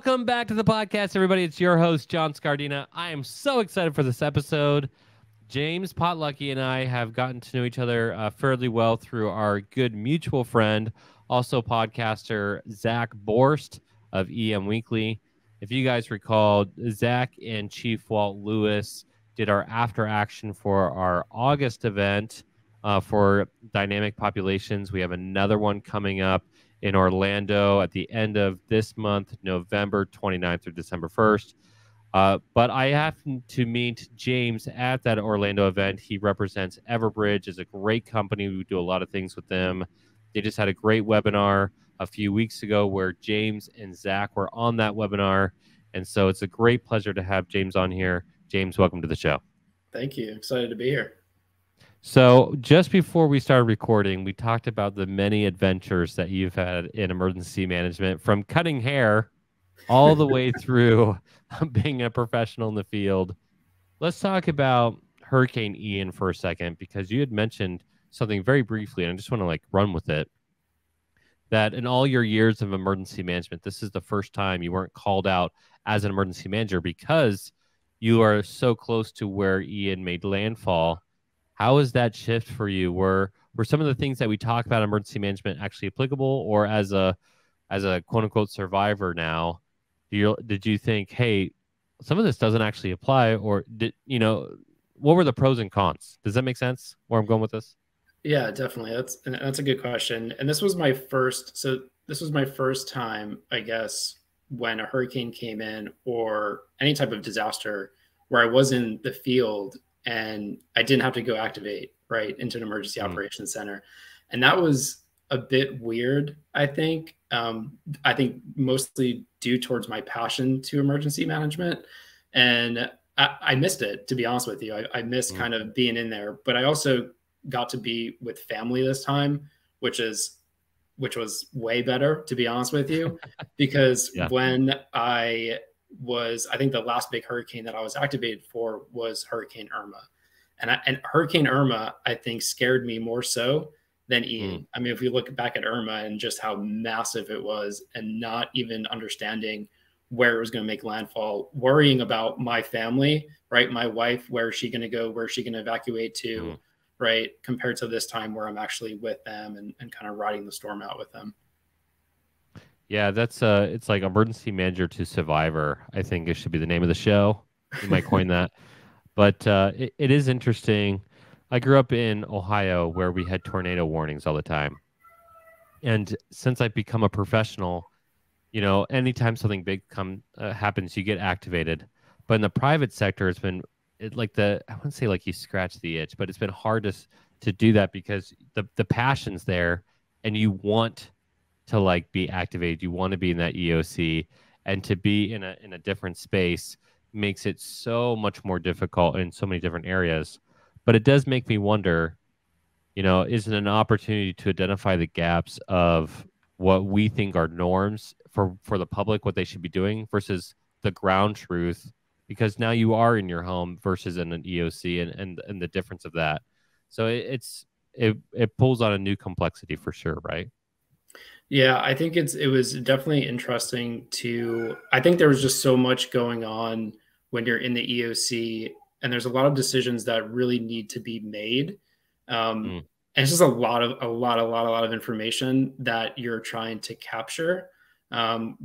Welcome back to the podcast, everybody. It's your host, John Scardena. I am so excited for this episode. James Podlucky and I have gotten to know each other fairly well through our good mutual friend, also podcaster Zach Borst of EM Weekly. If you guys recall, Zach and Chief Walt Lewis did our after action for our August event for dynamic populations. We have another one coming up in Orlando at the end of this month, November 29th through December 1st. But I happened to meet James at that Orlando event. He represents Everbridge. It's a great company. We do a lot of things with them. They just had a great webinar a few weeks ago where James and Zach were on that webinar. And so it's a great pleasure to have James on here. James, welcome to the show. Thank you. Excited to be here. So just before we started recording, we talked about the many adventures that you've had in emergency management, from cutting hair all the way through being a professional in the field. Let's talk about Hurricane Ian for a second, because you had mentioned something very briefly, and I just want to run with it, that in all your years of emergency management, this is the first time you weren't called out as an emergency manager because you are so close to where Ian made landfall. How is that shift for you? Were some of the things that we talk about emergency management actually applicable, or as a quote unquote survivor now, did you think, hey, some of this doesn't actually apply, or what were the pros and cons? Does that make sense where I'm going with this? Yeah, definitely. That's a good question. And this was my first time, I guess, when a hurricane came in or any type of disaster where I was in the field and I didn't have to go activate right into an emergency operations center. And that was a bit weird, I think. I think mostly due towards my passion to emergency management. And I missed it, to be honest with you. I missed kind of being in there, but I also got to be with family this time, which was way better, to be honest with you, because when I think the last big hurricane that I was activated for was Hurricane Irma. And Hurricane Irma, I think, scared me more so than Ian. I mean, if we look back at Irma and just how massive it was, and not even understanding where it was going to make landfall, worrying about my family, right? My wife, where is she going to go? Where is she going to evacuate to, right? Compared to this time where I'm actually with them and kind of riding the storm out with them. Yeah, that's it's like emergency manager to survivor. I think it should be the name of the show. You might coin that. But it is interesting. I grew up in Ohio where we had tornado warnings all the time. And since I've become a professional, anytime something big happens, you get activated. But in the private sector, it's been I wouldn't say you scratch the itch, but it's been hard to do that because the passion's there and you want to be activated. You want to be in that EOC, and to be in a different space makes it so much more difficult in so many different areas. But it does make me wonder, is it an opportunity to identify the gaps of what we think are norms for the public, what they should be doing, versus the ground truth, because now you are in your home versus in an EOC, and the difference of that. So it pulls on a new complexity for sure, right? Yeah, I think it was definitely interesting I think there was just so much going on when you're in the EOC, and there's a lot of decisions that really need to be made. And it's just a lot of information that you're trying to capture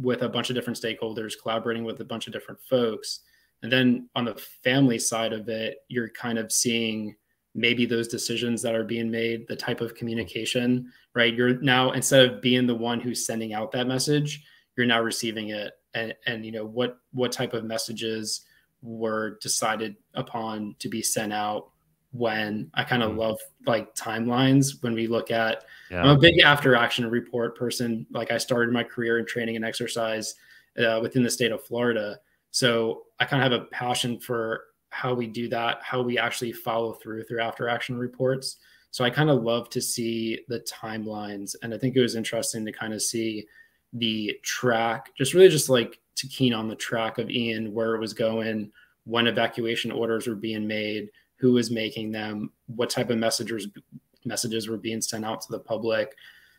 with a bunch of different stakeholders, collaborating with a bunch of different folks. And then on the family side of it, you're kind of seeing maybe those decisions that are being made, the type of communication, right? You're now, instead of being the one who's sending out that message, you're now receiving it. And what type of messages were decided upon to be sent out when. I kind of love timelines when we look at, I'm a big after action report person. I started my career in training and exercise within the state of Florida. So I kind of have a passion for how we do that, how we actually follow through after action reports. So I kind of love to see the timelines. And I think it was interesting to kind of see the track, just to keen on the track of Ian, where it was going, when evacuation orders were being made, who was making them, what type of messages were being sent out to the public.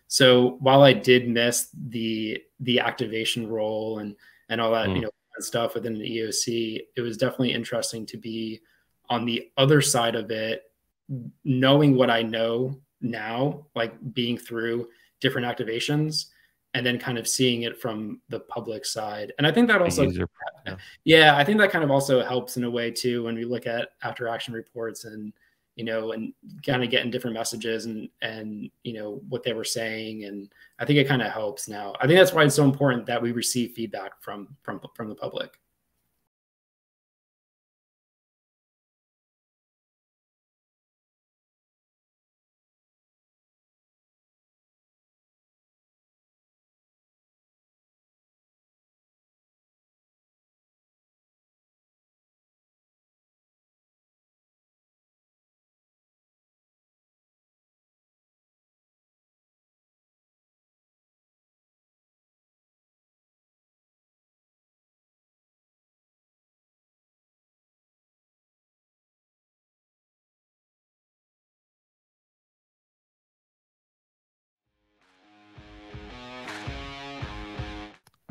So while I did miss the activation role and and all that, Mm. stuff within the EOC, it was definitely interesting to be on the other side of it, knowing what I know now, like being through different activations and then kind of seeing it from the public side. And I think that The also, user. Yeah. yeah, I think that kind of also helps in a way too, when we look at after action reports and, and kind of getting different messages and, what they were saying. And I think it kind of helps now. I think that's why it's so important that we receive feedback from the public.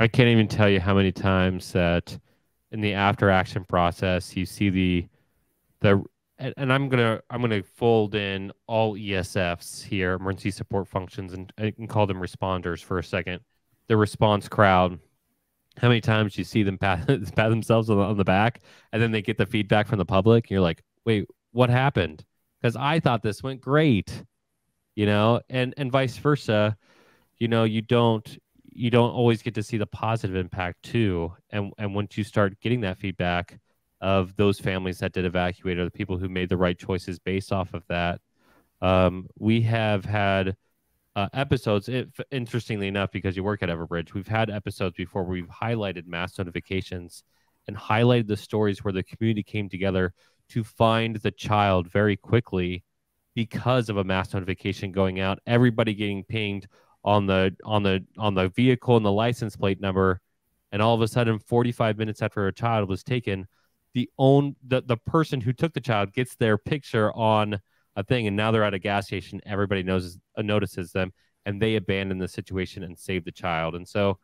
I can't even tell you how many times that in the after action process you see the and I'm gonna fold in all ESFs here, emergency support functions, and I can call them responders for a second. The response crowd. How many times you see them pat, pat themselves on the back, and then they get the feedback from the public, and you're like, "Wait, what happened?" Because I thought this went great, and vice versa. You don't always get to see the positive impact too. And once you start getting that feedback of those families that did evacuate or the people who made the right choices based off of that, we have had episodes. Interestingly enough, because you work at Everbridge, we've had episodes before where we've highlighted mass notifications and highlighted the stories where the community came together to find the child very quickly because of a mass notification going out, everybody getting pinged on the vehicle and the license plate number, and all of a sudden 45 minutes after a child was taken, the person who took the child gets their picture on a thing, and now they're at a gas station. Everybody notices them, and they abandon the situation and save the child. And so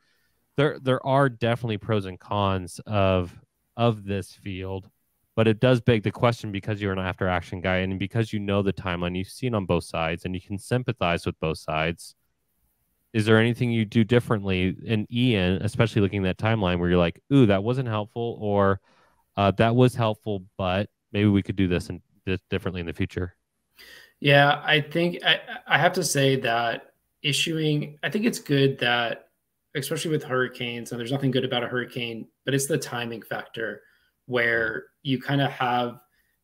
there are definitely pros and cons of this field, but it does beg the question, because you're an after action guy and because you know the timeline, you've seen on both sides and you can sympathize with both sides. Is there anything you do differently in Ian, especially looking at that timeline where you're like, ooh, that wasn't helpful, or that was helpful, but maybe we could do this and this differently in the future? Yeah, I think I have to say that I think it's good that, especially with hurricanes, and there's nothing good about a hurricane, but it's the timing factor where you kind of have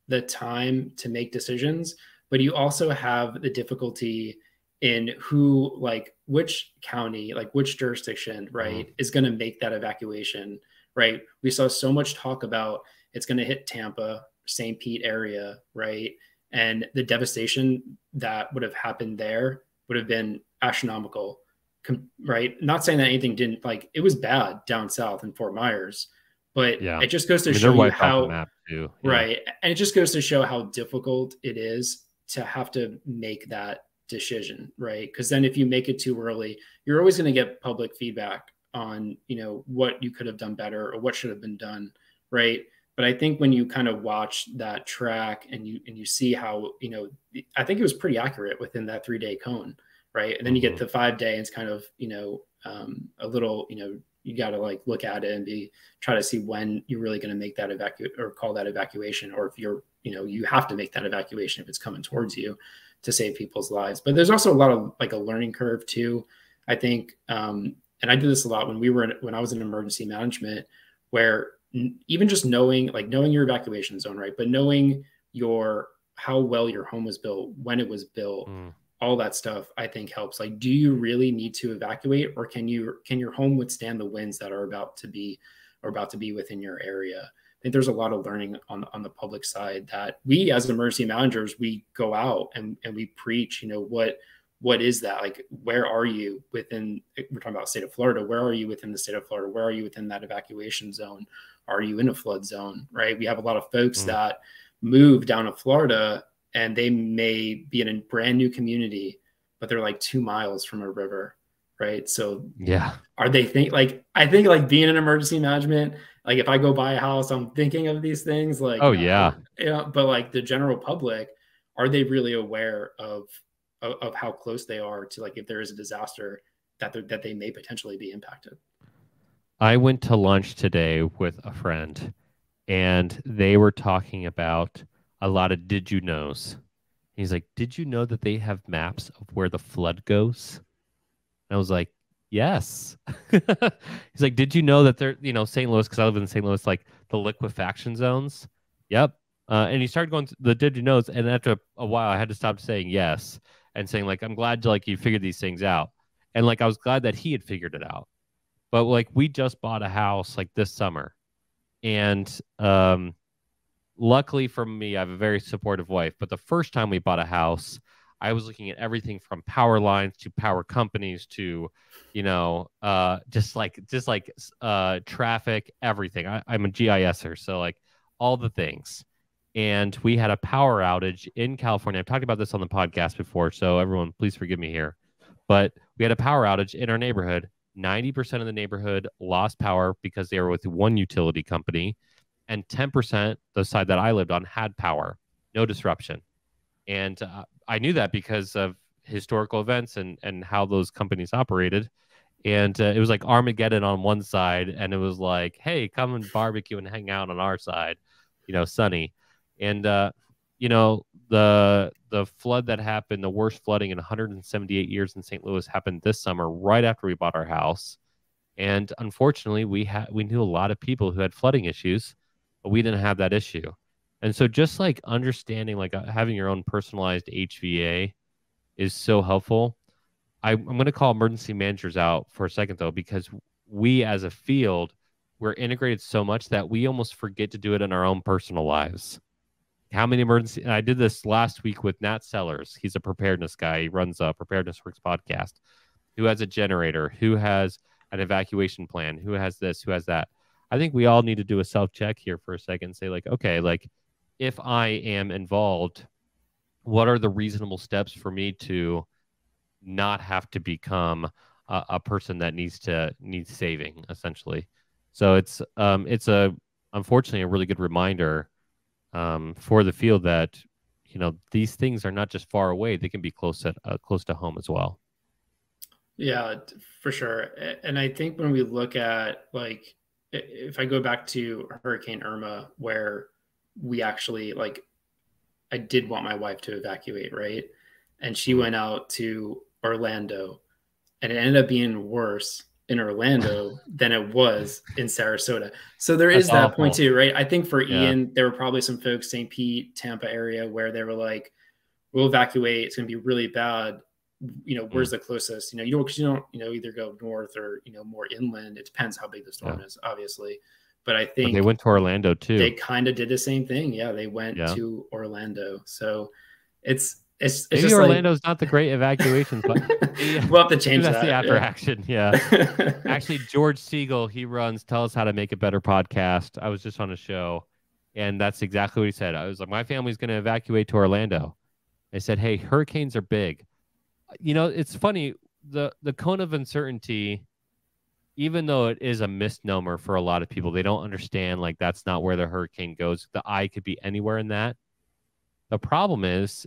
the time to make decisions, but you also have the difficulty in who, like which county, like which jurisdiction, Mm-hmm. right, is going to make that evacuation, right? We saw so much talk about it's going to hit Tampa, St. Pete area, right? And the devastation that would have happened there would have been astronomical, right? Not saying that anything didn't, like, it was bad down south in Fort Myers, but Yeah. it just goes I to mean, show they're you wiped off the how, map too. Yeah. right? And it just goes to show how difficult it is to have to make that decision, right? Because then if you make it too early, you're always going to get public feedback on, what you could have done better or what should have been done, right? But I think when you kind of watch that track and you see how, I think it was pretty accurate within that 3-day cone, right? And then you get Mm-hmm. the 5-day and it's kind of, a little, you got to like look at it and try to see when you're really going to make that evacuate or call that evacuation, or if you're, you have to make that evacuation if it's coming towards you to save people's lives. But there's also a lot of like a learning curve too, I think. And I did this a lot when I was in emergency management, where even just knowing your evacuation zone, right? But knowing how well your home was built, when it was built, Mm. all that stuff, I think helps. Like, do you really need to evacuate, or can your home withstand the winds that are about to be within your area? I think there's a lot of learning on the public side that we as emergency managers, we go out and we preach, what is that? Like, where are you within, we're talking about the state of Florida, where are you within the state of Florida? Where are you within that evacuation zone? Are you in a flood zone, right? We have a lot of folks Mm. that move down to Florida and they may be in a brand new community, but they're like 2 miles from a river, right? So Yeah. are they I think like being in emergency management, like if I go buy a house, I'm thinking of these things like, Oh yeah. but like the general public, are they really aware of how close they are to like if there is a disaster that they may potentially be impacted? I went to lunch today with a friend and they were talking about a lot of did you knows. He's like, did you know that they have maps of where the flood goes? And I was like, yes. He's like, did you know that they're, St. Louis, because I live in St. Louis, like the liquefaction zones? Yep. And he started going to the did you knows, and after a while, I had to stop saying yes and saying like, I'm glad like you figured these things out, and like I was glad that he had figured it out. But like we just bought a house like this summer, and luckily for me, I have a very supportive wife. But the first time we bought a house, I was looking at everything from power lines to power companies to, traffic, everything. I'm a GISer, so like all the things. And we had a power outage in California. I've talked about this on the podcast before, so everyone, please forgive me here. But we had a power outage in our neighborhood. 90% of the neighborhood lost power because they were with one utility company, and 10%, the side that I lived on, had power, no disruption. And I knew that because of historical events and how those companies operated. And it was like Armageddon on one side, and it was like, hey, come and barbecue and hang out on our side, sunny. And the flood that happened, the worst flooding in 178 years in St. Louis, happened this summer, right after we bought our house. And unfortunately, we knew a lot of people who had flooding issues, but we didn't have that issue. And so just like understanding, like having your own personalized HVA is so helpful. I'm going to call emergency managers out for a second, though, because we as a field, we're integrated so much that we almost forget to do it in our own personal lives. How many emergency? And I did this last week with Nat Sellers. He's a preparedness guy. He runs a Preparedness Works podcast. Who has a generator? Who has an evacuation plan? Who has this? Who has that? I think we all need to do a self check here for a second and say, like, okay, like if I am involved, what are the reasonable steps for me to not have to become a person that needs saving, essentially? So it's a unfortunately a really good reminder for the field that these things are not just far away; they can be close to home as well. Yeah, for sure. And I think when we look at like, if I go back to Hurricane Irma, where we actually like, I did want my wife to evacuate, right? And she Mm. went out to Orlando, and it ended up being worse in Orlando than it was in Sarasota. So there That's is that point awful. too, right? I think for Yeah. Ian, there were probably some folks, St. Pete, Tampa area, where they were like, we'll evacuate. It's going to be really bad. Where's Mm. the closest? Because you don't, either go north or, more inland. It depends how big the storm Yeah. is, obviously. But I But they think went to Orlando they too. kind of did the same thing. Yeah, they went Yeah. to Orlando. So it's Maybe just like Orlando's not the great evacuation spot. The, we'll have to maybe change that's the that. after action. Yeah. Yeah. Actually, George Siegel, he runs Tell Us How to Make a Better podcast. I was just on a show, and that's exactly what he said. I was like, my family's going to evacuate to Orlando. They said, hey, hurricanes are big. It's funny. The cone of uncertainty, even though it is a misnomer for a lot of people, they don't understand like that's not where the hurricane goes. The eye could be anywhere in that. The problem is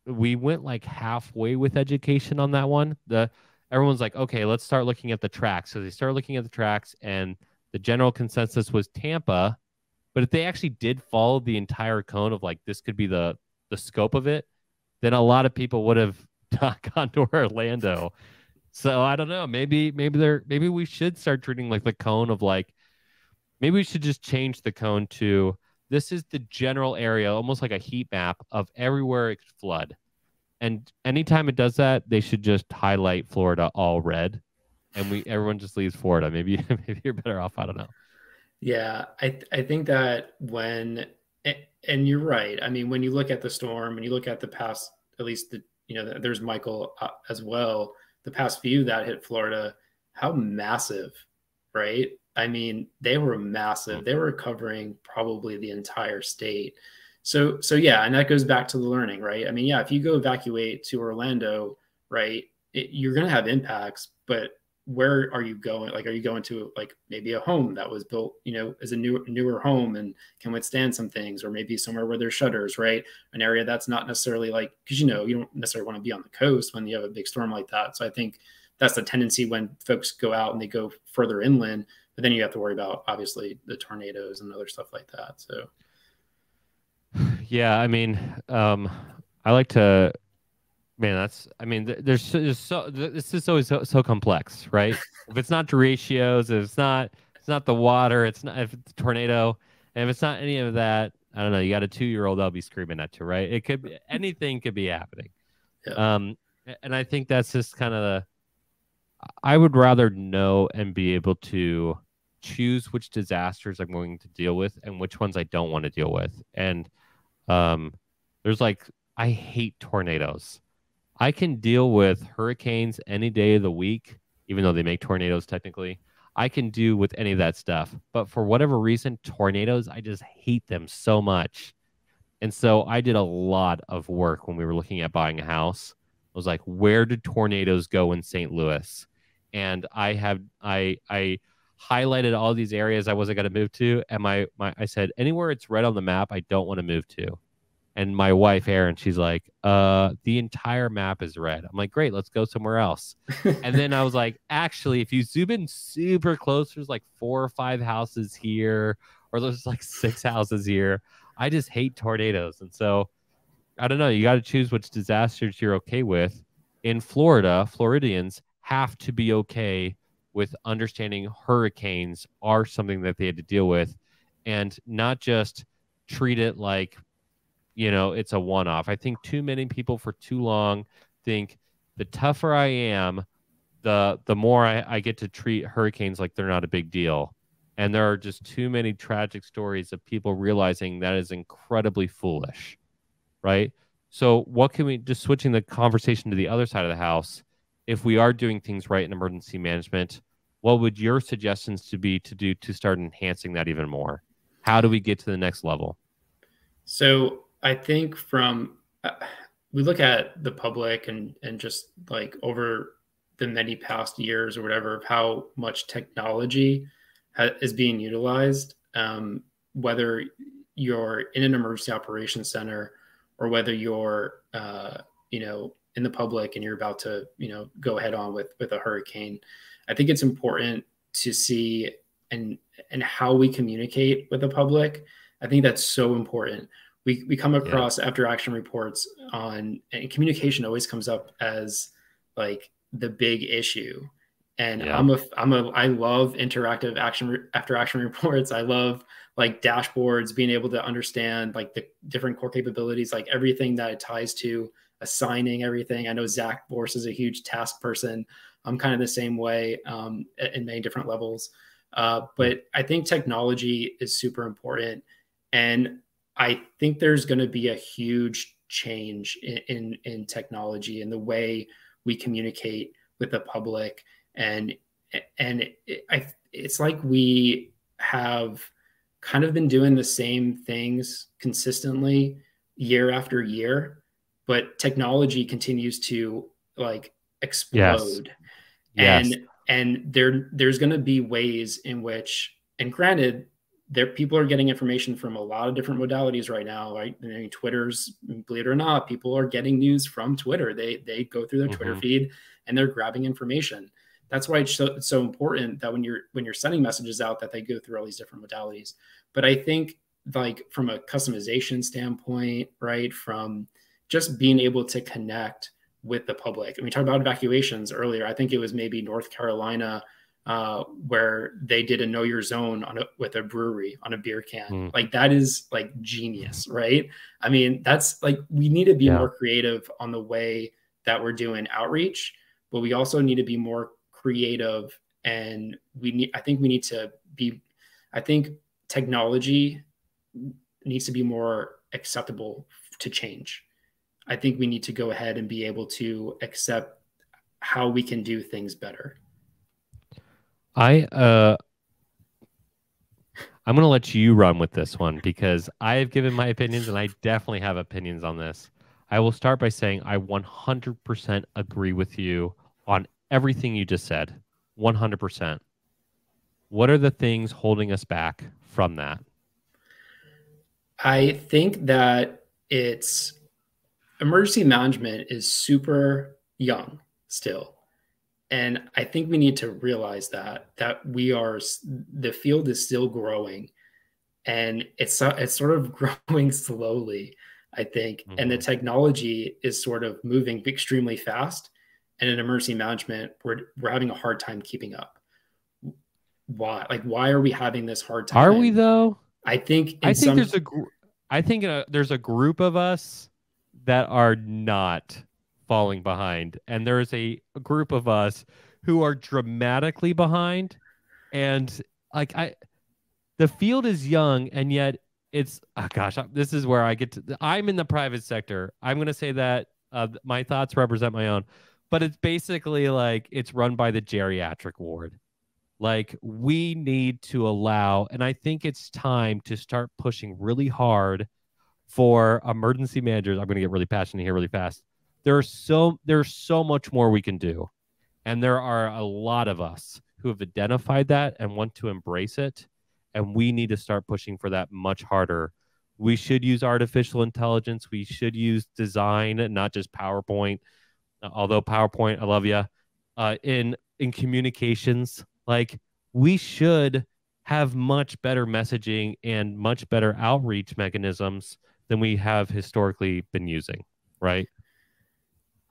we went like halfway with education on that one. The Everyone's like, okay, let's start looking at the tracks. So they started looking at the tracks, and the general consensus was Tampa. But if they actually did follow the entire cone of like this could be the scope of it, then a lot of people would have gone to Orlando. So I don't know. Maybe we should start treating like the cone of like maybe we should just change the cone to this is the general area, almost like a heat map of everywhere it could flood. And anytime it does that, they should just highlight Florida all red, and everyone just leaves Florida. Maybe maybe you're better off. I don't know. Yeah, I think that and you're right. I mean, when you look at the storm, when you look at the past, at least there's Michael as well. The past few that hit Florida, how massive, right? I mean, they were massive. Mm. They were covering probably the entire state. So yeah, and that goes back to the learning, right? I mean, yeah, if you go evacuate to Orlando, right, you're going to have impacts, but where are you going? Like, are you going to like maybe a home that was built, as a newer home and can withstand some things, or maybe somewhere where there's shutters, right? An area that's not necessarily like, because you don't necessarily want to be on the coast when you have a big storm like that. So I think that's the tendency when folks go out and they go further inland, but then you have to worry about obviously the tornadoes and other stuff like that. So Yeah, I mean, I like to, man, I mean, this is always so complex, right? If it's not the ratios, if it's not the water, it's not, if it's a tornado, and if it's not any of that, I don't know, you got a 2-year-old, I'll be screaming at you, right? It could be, anything could be happening. yeah. Um, and I think that's just kind of I would rather know and be able to choose which disasters I'm going to deal with and which ones I don't want to deal with. And um, there's like, I hate tornadoes. I can deal with hurricanes any day of the week, even though they make tornadoes technically. I can do with any of that stuff. But for whatever reason, tornadoes, I just hate them so much. And so I did a lot of work when we were looking at buying a house. I was like, where did tornadoes go in St. Louis? And I highlighted all these areas I wasn't going to move to. And I said, anywhere it's red on the map, I don't want to move to. And my wife, Erin, she's like, the entire map is red. I'm like, great, let's go somewhere else. And then I was like, actually, if you zoom in super close, there's like 4 or 5 houses here, or there's like 6 houses here. I just hate tornadoes. And so I don't know. You got to choose which disasters you're okay with. In Florida, Floridians have to be okay with understanding hurricanes are something that they had to deal with and not just treat it like, it's a one off. I think too many people for too long think the tougher I am, the more I get to treat hurricanes like they're not a big deal. And there are just too many tragic stories of people realizing that is incredibly foolish, right? So, what can we just switching the conversation to the other side of the house? If we are doing things right in emergency management, what would your suggestions to do to start enhancing that even more? How do we get to the next level? So I think we look at the public and just like over the many past years or whatever of how much technology is being utilized, whether you're in an emergency operations center or whether you're in the public and you're about to go head on with a hurricane. I think it's important to see and how we communicate with the public. I think that's so important. We come Yeah. across after action reports on, and communication always comes up as like the big issue. And Yeah. I love interactive after action reports. I love like dashboards, being able to understand like the different core capabilities, like everything that it ties to, assigning everything. I know Zach Borse is a huge task person. I'm kind of the same way in many different levels. But I think technology is super important. And I think there's going to be a huge change in technology and the way we communicate with the public. And it's like we have kind of been doing the same things consistently year after year, but technology continues to like explode. Yes. And there's going to be ways in which, and granted, people are getting information from a lot of different modalities right now, right? I mean, Twitter's, believe it or not, people are getting news from Twitter. They go through their Twitter feed and they're grabbing information. That's why it's so important that when you're sending messages out, that they go through all these different modalities. But I think like from a customization standpoint, right, from just being able to connect with the public. And we talked about evacuations earlier. I think it was maybe North Carolina where they did a know your zone with a brewery on a beer can. Like that is like genius, right? I mean, that's like, we need to be more creative on the way that we're doing outreach, but we also need to be more creative. And I think technology needs to be more acceptable to change. I think we need to go ahead and be able to accept how we can do things better. I'm going to let you run with this one because I have given my opinions and I definitely have opinions on this. I will start by saying I 100% agree with you on everything you just said, 100%. What are the things holding us back from that? I think that it's emergency management is super young still. And I think we need to realize that the field is still growing, and it's sort of growing slowly, I think. And the Hmm. technology is sort of moving extremely fast. And in emergency management, we're having a hard time keeping up. Why? Like, why are we having this hard Are we time? though? I think I in think some, there's a group of us that are not falling behind, and there's a group of us who are dramatically behind. And like the field is young, and yet it's oh gosh, this is where I get to. I'm in the private sector. I'm going to say that my thoughts represent my own, but it's basically like it's run by the geriatric ward. Like we need to allow, and I think it's time to start pushing really hard for emergency managers. I'm going to get really passionate here really fast. There's so much more we can do, and there are a lot of us who have identified that and want to embrace it, and we need to start pushing for that much harder. We should use artificial intelligence. We should use design, not just PowerPoint. Although PowerPoint, I love you. In communications, like we should have much better messaging and much better outreach mechanisms than we have historically been using, right?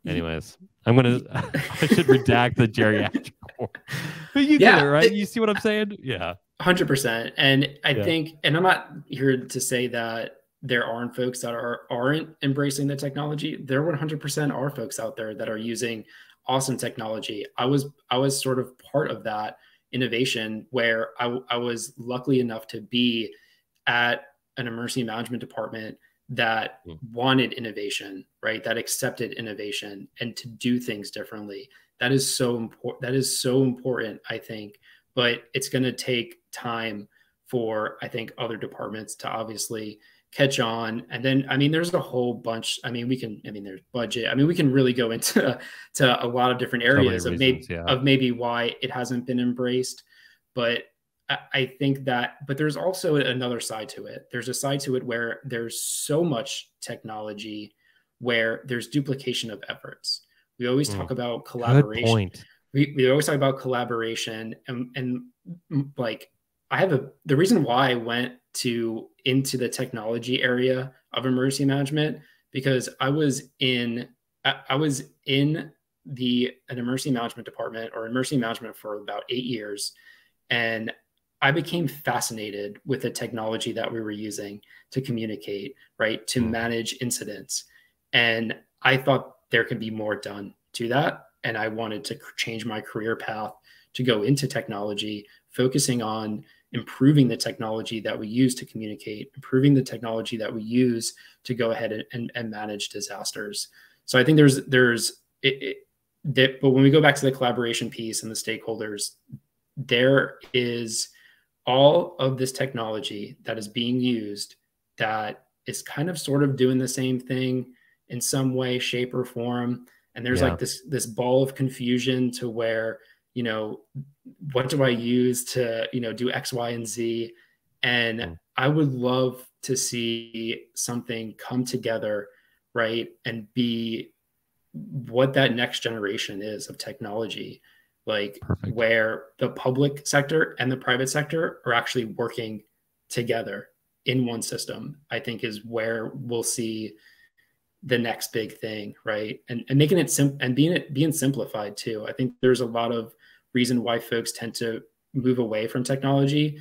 Anyways, I'm gonna I should redact the geriatric ward. But you get it, yeah, right? You see what I'm saying? Yeah. 100%. And I Yeah. think, and I'm not here to say that there aren't folks that aren't embracing the technology. There 100% are folks out there that are using awesome technology. I was sort of part of that innovation where I was lucky enough to be at an emergency management department that Mm. wanted innovation, right? That accepted innovation and to do things differently. That is so important. That is so important, I think. But it's going to take time for, I think, other departments to obviously catch on. And then, I mean, there's a whole bunch. I mean, there's budget. I mean, we can really go into to a lot of different So many areas reasons. Yeah. of maybe why it hasn't been embraced. But I think that, but there's also another side to it. There's a side to it where there's so much technology where there's duplication of efforts. We always talk Mm. about Good collaboration. point. We always talk about collaboration and like the reason why I went into the technology area of emergency management because I was in the an emergency management department or emergency management for about 8 years, and I became fascinated with the technology that we were using to communicate, right, to Mm. manage incidents. And I thought there could be more done to that. And I wanted to change my career path to go into technology, focusing on improving the technology that we use to communicate, improving the technology that we use to go ahead and manage disasters. So I think but when we go back to the collaboration piece and the stakeholders, there is all of this technology that is being used that is kind of sort of doing the same thing in some way, shape, or form. And there's Yeah. like this ball of confusion to where, you know, what do I use to, do X, Y, and Z? And Mm. I would love to see something come together, right? And be what that next generation is of technology, like Perfect. where the public sector and the private sector are actually working together in one system, I think is where we'll see the next big thing, right? And making it and being simplified too. I think there's a lot of reason why folks tend to move away from technology,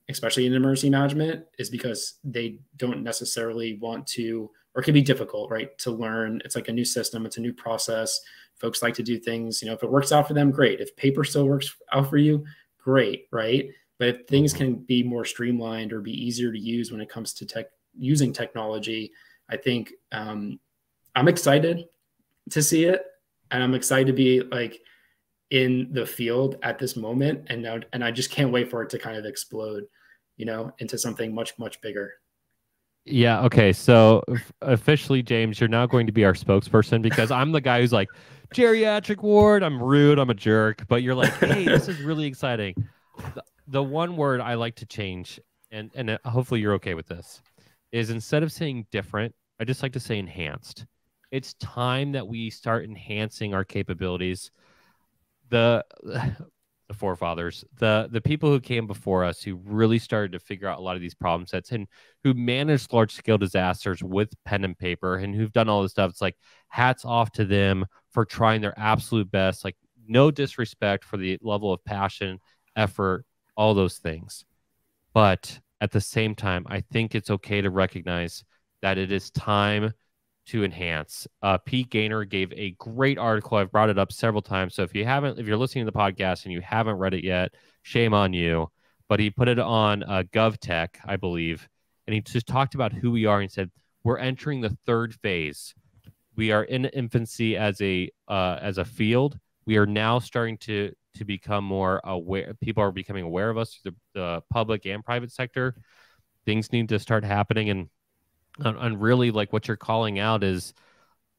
especially in emergency management, is because they don't necessarily want to, or it can be difficult, right, to learn. It's like a new system, it's a new process. Folks like to do things, if it works out for them, great. If paper still works out for you, great, right? But if things Hmm. can be more streamlined or be easier to use when it comes to using technology, I think I'm excited to see it, and I'm excited to be like in the field at this moment, and I just can't wait for it to kind of explode, into something much much bigger. Yeah, okay. So officially, James, you're now going to be our spokesperson because I'm the guy who's like, geriatric ward, I'm rude, I'm a jerk, but you're like, hey, this is really exciting. The one word I like to change, and hopefully you're okay with this, is instead of saying different, I just like to say enhanced. It's time that we start enhancing our capabilities. The the forefathers, the people who came before us, who really started to figure out a lot of these problem sets and who managed large scale disasters with pen and paper and who've done all this stuff. It's like hats off to them for trying their absolute best. Like no disrespect for the level of passion, effort, all those things. But at the same time, I think it's okay to recognize that it is time to enhance. Pete Gaynor gave a great article. I've brought it up several times. So if you're listening to the podcast and you haven't read it yet, shame on you. But he put it on GovTech, I believe, and he just talked about who we are and said we're entering the third phase. We are in infancy as a field. We are now starting to become more aware. People are becoming aware of us through the public and private sector. Things need to start happening, and really like what you're calling out is,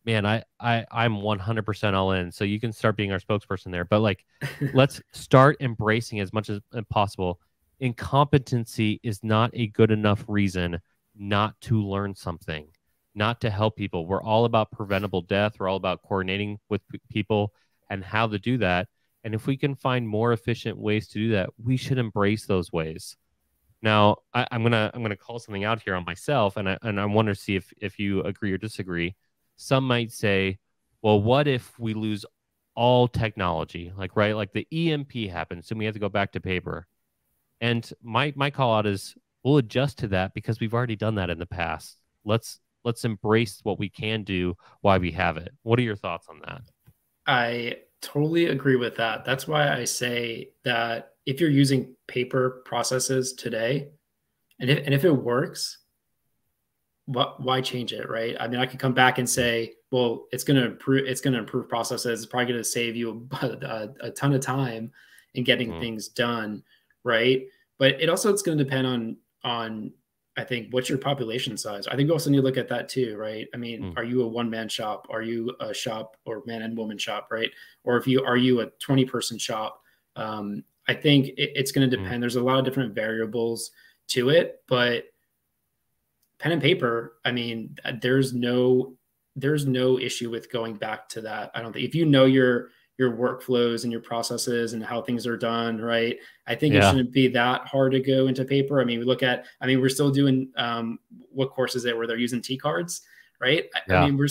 man, I'm 100% all in. So you can start being our spokesperson there, but like, let's start embracing as much as possible. Incompetency is not a good enough reason not to learn something, not to help people. We're all about preventable death. We're all about coordinating with people and how to do that. And if we can find more efficient ways to do that, we should embrace those ways. Now, I'm gonna call something out here on myself, and I want to see if you agree or disagree. Some might say, well, what if we lose all technology? Like, right, like the EMP happens, and we have to go back to paper. And my call out is we'll adjust to that because we've already done that in the past. Let's embrace what we can do while we have it. What are your thoughts on that? I totally agree with that. That's why I say that if you're using paper processes today, and if it works, why change it, right? I mean, I could come back and say, well, it's going to improve processes. It's probably going to save you a ton of time in getting Mm, things done, right? But it's going to depend on I think what's your population size. I think we also need to look at that too, right? I mean, mm, are you a one man shop? Are you a shop or man and woman shop, right? Or if you are you a 20-person shop? I think it's going to mm. depend. There's a lot of different variables to it, but pen and paper, I mean, there's no issue with going back to that. I don't think if you know your workflows and your processes and how things are done, right? I think it Yeah, shouldn't be that hard to go into paper. I mean, we're still doing what courses where they're using T cards, right? I yeah, mean,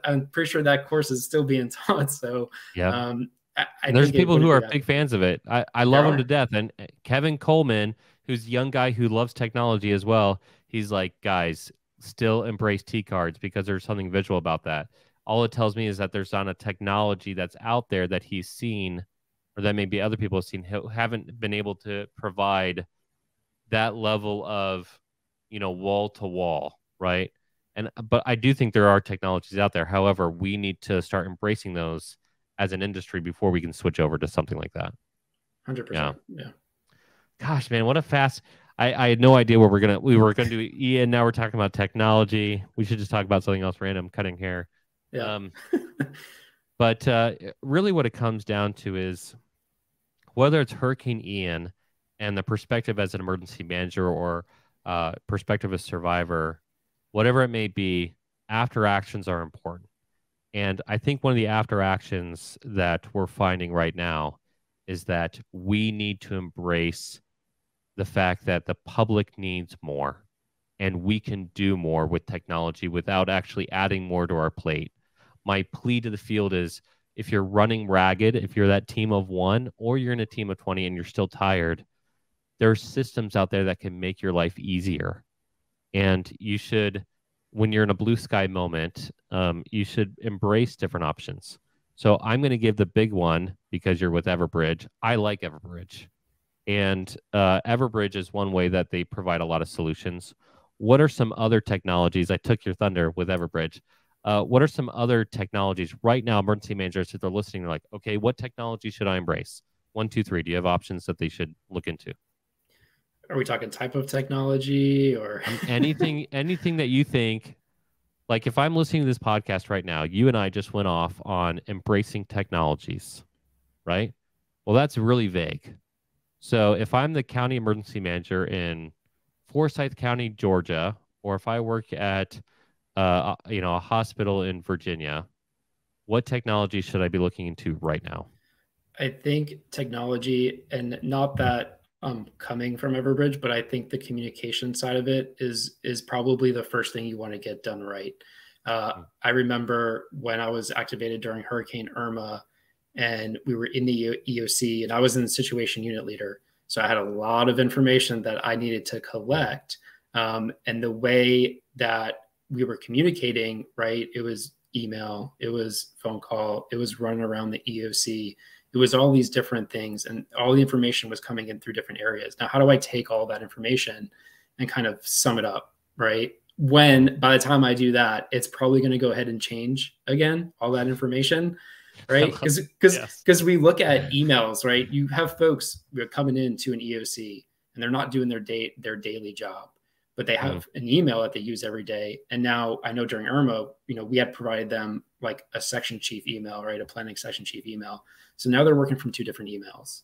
I'm pretty sure that course is still being taught. So yeah. I And there's think it people who wouldn't be are that. big fans of it. I There love him to are. death. And Kevin Coleman, who's a young guy who loves technology as well, he's like, guys, still embrace T cards because there's something visual about that. All it tells me is that there's not a technology that's out there that he's seen or that maybe other people have seen who haven't been able to provide that level of, wall to wall, right? And but I do think there are technologies out there. However, we need to start embracing those as an industry before we can switch over to something like that. Yeah. 100%. Yeah. Gosh, man, what a fast. I had no idea what we were gonna do Ian. Now we're talking about technology. We should just talk about something else random, cutting hair. Yeah. Um, but really what it comes down to is whether it's Hurricane Ian and the perspective as an emergency manager or perspective as survivor, whatever it may be, after actions are important. And I think one of the after actions that we're finding right now is that we need to embrace the fact that the public needs more and we can do more with technology without actually adding more to our plate. My plea to the field is if you're running ragged, if you're that team of one or you're in a team of 20 and you're still tired, there's systems out there that can make your life easier. And you should, when you're in a blue sky moment, you should embrace different options. So I'm going to give the big one because you're with Everbridge. I like Everbridge. And Everbridge is one way that they provide a lot of solutions. What are some other technologies? I took your thunder with Everbridge. What are some other technologies right now? Emergency managers, if they're listening, they're like, okay, what technology should I embrace? One, two, three. Do you have options that they should look into? Are we talking type of technology or? Anything that you think, like if I'm listening to this podcast right now, you and I just went off on embracing technologies, right? Well, that's really vague. So if I'm the county emergency manager in Forsyth County, Georgia, or if I work at a hospital in Virginia, what technology should I be looking into right now? I think technology, and not that I'm coming from Everbridge, but I think the communication side of it is probably the first thing you want to get done right. I remember when I was activated during Hurricane Irma, and we were in the EOC, and I was in the situation unit leader, so I had a lot of information that I needed to collect. And the way that we were communicating, right? It was email, it was phone call, it was running around the EOC, it was all these different things, and all the information was coming in through different areas. Now, how do I take all that information and kind of sum it up, right? When by the time I do that, it's probably going to go ahead and change again, all that information, right? Yes. Because we look at emails, right? You have folks who are coming into an EOC and they're not doing their daily job, but they Mm. have an email that they use every day. And now I know during Irma, we had provided them like a section chief email, right? A planning section chief email. So now they're working from two different emails,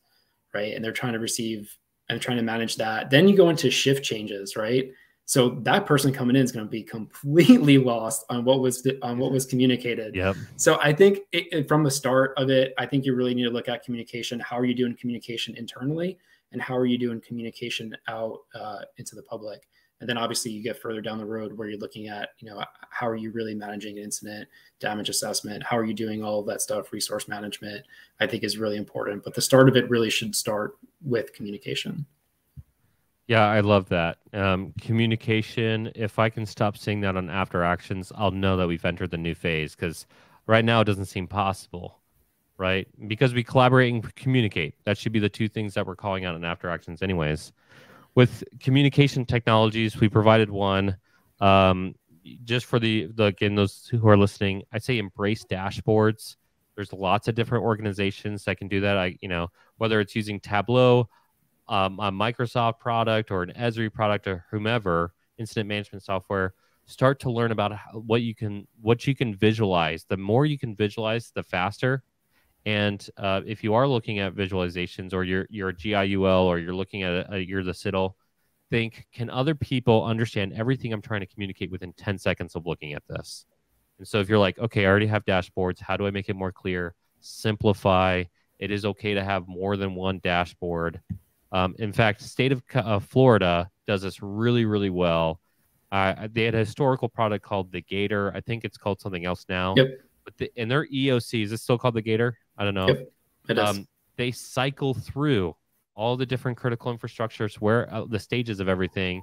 right? And they're trying to receive and trying to manage that. Then you go into shift changes, right? So that person coming in is going to be completely lost on what was communicated. Yep. So I think from the start of it, I think you really need to look at communication. How are you doing communication internally, and how are you doing communication out into the public? And then obviously you get further down the road where you're looking at, how are you really managing an incident, damage assessment? How are you doing all of that stuff? Resource management, I think, is really important. But the start of it really should start with communication. Yeah, I love that. Communication, if I can stop seeing that on after actions, I'll know that we've entered the new phase because right now it doesn't seem possible, right? Because we collaborate and communicate. That should be the two things that we're calling out in after actions, anyways. With communication technologies, we provided one. Just for again, those who are listening, I say embrace dashboards. There's lots of different organizations that can do that. Whether it's using Tableau, a Microsoft product or an Esri product or whomever, incident management software, start to learn about what you can visualize. The more you can visualize, the faster. And if you are looking at visualizations, or you're a GIUL, or you're looking at you're the CITL, think, can other people understand everything I'm trying to communicate within 10 seconds of looking at this? And so if you're like, okay, I already have dashboards, how do I make it more clear? Simplify. It is okay to have more than one dashboard. In fact, state of Florida does this really, really well. They had a historical product called the Gator. I think it's called something else now. Yep. But in their EOC, is it still called the Gator? I don't know. Yep. It is. They cycle through all the different critical infrastructures, where the stages of everything.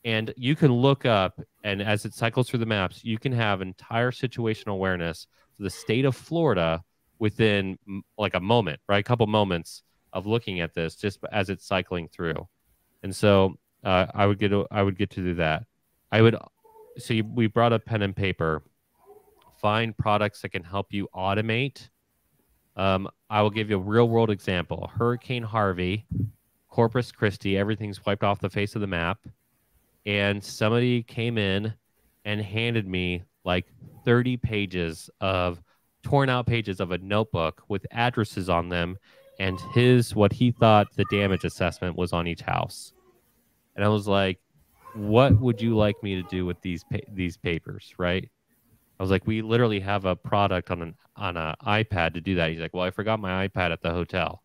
And you can look up, and as it cycles through the maps, you can have entire situational awareness for the state of Florida within like a moment, right? A couple moments of looking at this just as it's cycling through. And so I would get to do that. We brought up pen and paper. Find products that can help you automate. I will give you a real world example. Hurricane Harvey, Corpus Christi, everything's wiped off the face of the map. And somebody came in and handed me like 30 pages of torn out pages of a notebook with addresses on them and what he thought the damage assessment was on each house. And I was like, what would you like me to do with these papers, right? I was like, we literally have a product on an iPad to do that. He's like, well, I forgot my iPad at the hotel.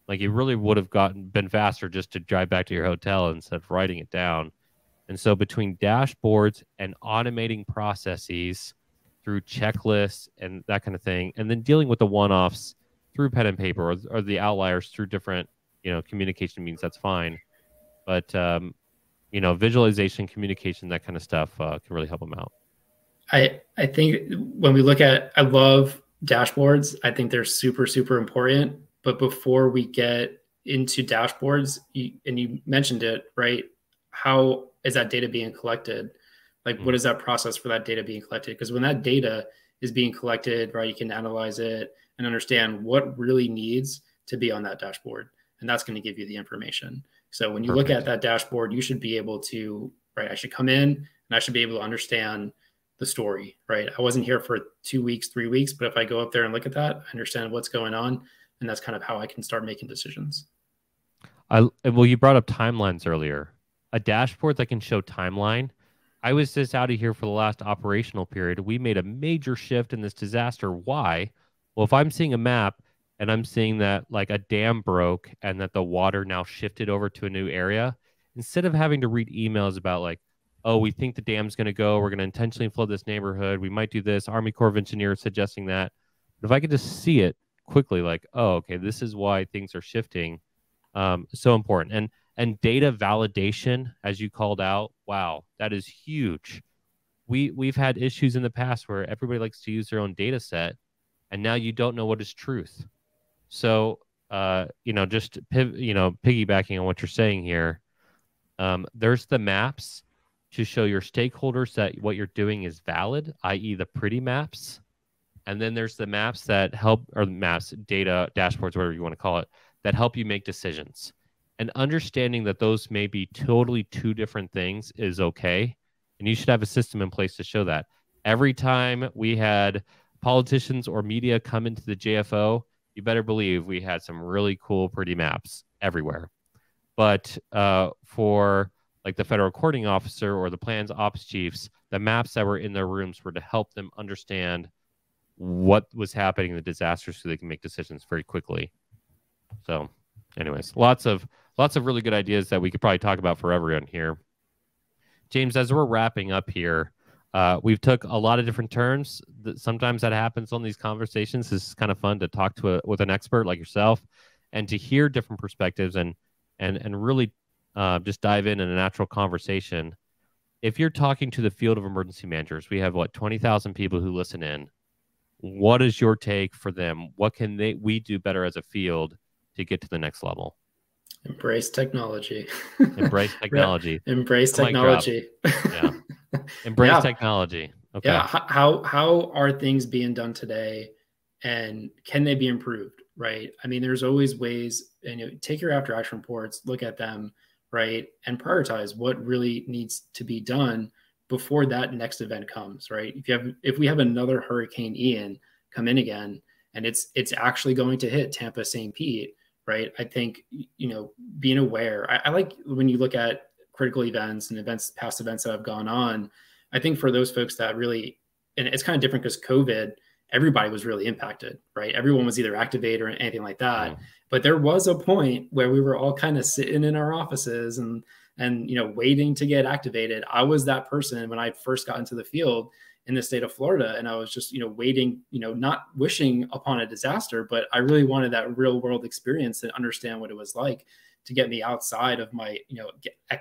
Like, it really would have been faster just to drive back to your hotel instead of writing it down. And so between dashboards and automating processes through checklists and that kind of thing, and then dealing with the one-offs through pen and paper, or the outliers through different, communication means, that's fine. But, visualization, communication, that kind of stuff can really help them out. I think when we look at, I love dashboards. I think they're super, super important. But before we get into dashboards, and you mentioned it, right? How is that data being collected? Like, what is that process for that data being collected? Because when that data is being collected, right, you can analyze it and understand what really needs to be on that dashboard. And that's going to give you the information. So when you look at Perfect. that dashboard, you should be able to, right, I should come in and I should be able to understand the story, right? I wasn't here for 2 weeks, 3 weeks, but if I go up there and look at that, I understand what's going on. And that's kind of how I can start making decisions. Well, you brought up timelines earlier. A dashboard that can show timeline. I was just out of here for the last operational period. We made a major shift in this disaster. Why? Well, if I'm seeing a map and I'm seeing that like a dam broke and that the water now shifted over to a new area, instead of having to read emails about like, oh, we think the dam's going to go, we're going to intentionally flood this neighborhood, we might do this, Army Corps of Engineers suggesting that. But if I could just see it quickly, like, oh, okay, this is why things are shifting, so important. And data validation, as you called out, wow, that is huge. We've had issues in the past where everybody likes to use their own data set, and now you don't know what is truth. So, just piggybacking on what you're saying here, there's the maps to show your stakeholders that what you're doing is valid, i.e., the pretty maps. And then there's the maps that help, or maps, data, dashboards, whatever you want to call it, that help you make decisions. And understanding that those may be totally two different things is okay. And you should have a system in place to show that. Every time we had politicians or media come into the JFO, you better believe we had some really cool, pretty maps everywhere. But for like the federal recording officer or the plans ops chiefs, the maps that were in their rooms were to help them understand what was happening in the disaster so they can make decisions very quickly. So anyways, lots of really good ideas that we could probably talk about forever on here. James, as we're wrapping up here, we've took a lot of different turns. Sometimes that happens on these conversations. It's kind of fun to talk with an expert like yourself and to hear different perspectives and really just dive in a natural conversation. If you're talking to the field of emergency managers, we have 20,000 people who listen in. What is your take for them? What can we do better as a field to get to the next level? Embrace technology. Embrace technology. Embrace technology. Yeah. Embrace technology. Okay. Yeah. How are things being done today, and can they be improved? Right. I mean, there's always ways, and take your after action reports, look at them, right, and prioritize what really needs to be done before that next event comes, right? If we have another Hurricane Ian come in again, and it's actually going to hit Tampa, St. Pete, right? I think, being aware, I like when you look at critical events and past events that have gone on, I think for those folks that really, and it's kind of different because COVID, everybody was really impacted, right? Everyone was either activated or anything like that. But there was a point where we were all kind of sitting in our offices and waiting to get activated. I was that person when I first got into the field in the state of Florida, and I was just waiting, not wishing upon a disaster, but I really wanted that real world experience and understand what it was like to get me outside of my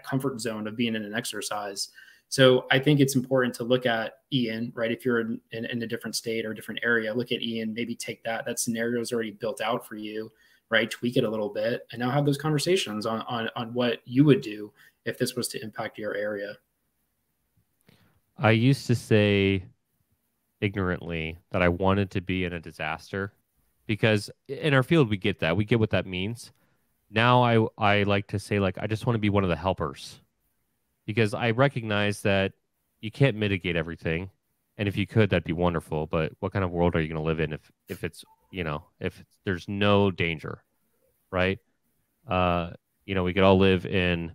comfort zone of being in an exercise. So I think it's important to look at Ian, right? If you're in a different state or a different area, look at Ian, maybe take that scenario is already built out for you, right? Tweak it a little bit and now have those conversations on what you would do if this was to impact your area. I used to say ignorantly that I wanted to be in a disaster because in our field, we get that. We get what that means. Now I like to say, I just want to be one of the helpers because I recognize that you can't mitigate everything. And if you could, that'd be wonderful. But what kind of world are you going to live in if it's, if there's no danger, right? We could all live in,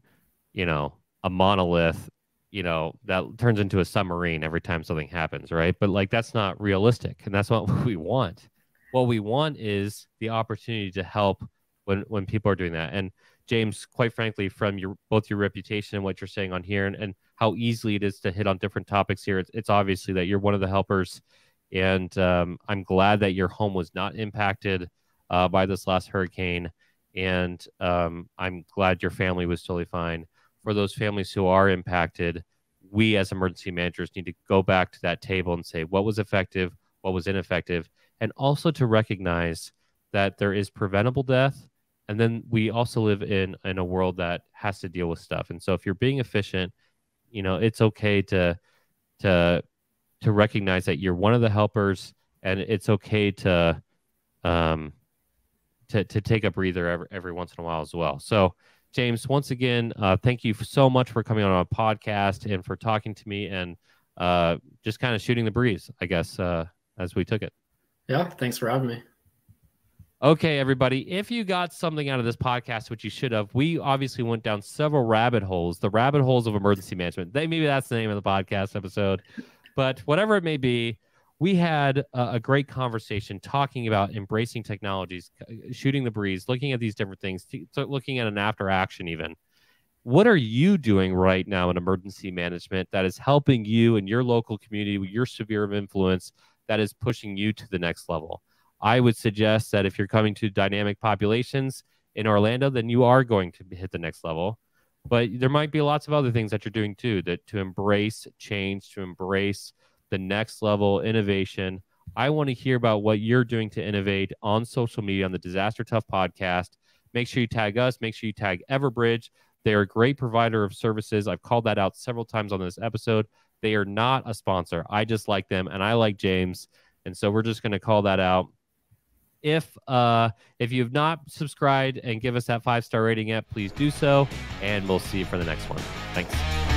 a monolith, that turns into a submarine every time something happens, right? But that's not realistic. And that's what we want. What we want is the opportunity to help when people are doing that. And James, quite frankly, from both your reputation and what you're saying on here and how easily it is to hit on different topics here, it's obviously that you're one of the helpers. And I'm glad that your home was not impacted by this last hurricane. And I'm glad your family was totally fine. For those families who are impacted, we as emergency managers need to go back to that table and say what was effective, what was ineffective, and also to recognize that there is preventable death. And then we also live in a world that has to deal with stuff. And so if you're being efficient, it's okay to recognize that you're one of the helpers, and it's okay to take a breather every once in a while as well. So, James, once again, thank you so much for coming on our podcast and for talking to me and just kind of shooting the breeze, I guess, as we took it. Yeah, thanks for having me. Okay, everybody, if you got something out of this podcast, which you should have, we obviously went down several rabbit holes, the rabbit holes of emergency management. Maybe that's the name of the podcast episode, but whatever it may be, we had a great conversation talking about embracing technologies, shooting the breeze, looking at these different things, looking at an after action even. What are you doing right now in emergency management that is helping you in your local community with your sphere of influence that is pushing you to the next level? I would suggest that if you're coming to dynamic populations in Orlando, then you are going to hit the next level. But there might be lots of other things that you're doing too, that to embrace change, to embrace the next level innovation. I want to hear about what you're doing to innovate on social media on the Disaster Tough podcast. Make sure you tag us. Make sure you tag Everbridge. They are a great provider of services. I've called that out several times on this episode. They are not a sponsor. I just like them, and I like James. And so we're just going to call that out. If you've not subscribed and give us that 5-star rating yet, please do so. And we'll see you for the next one. Thanks.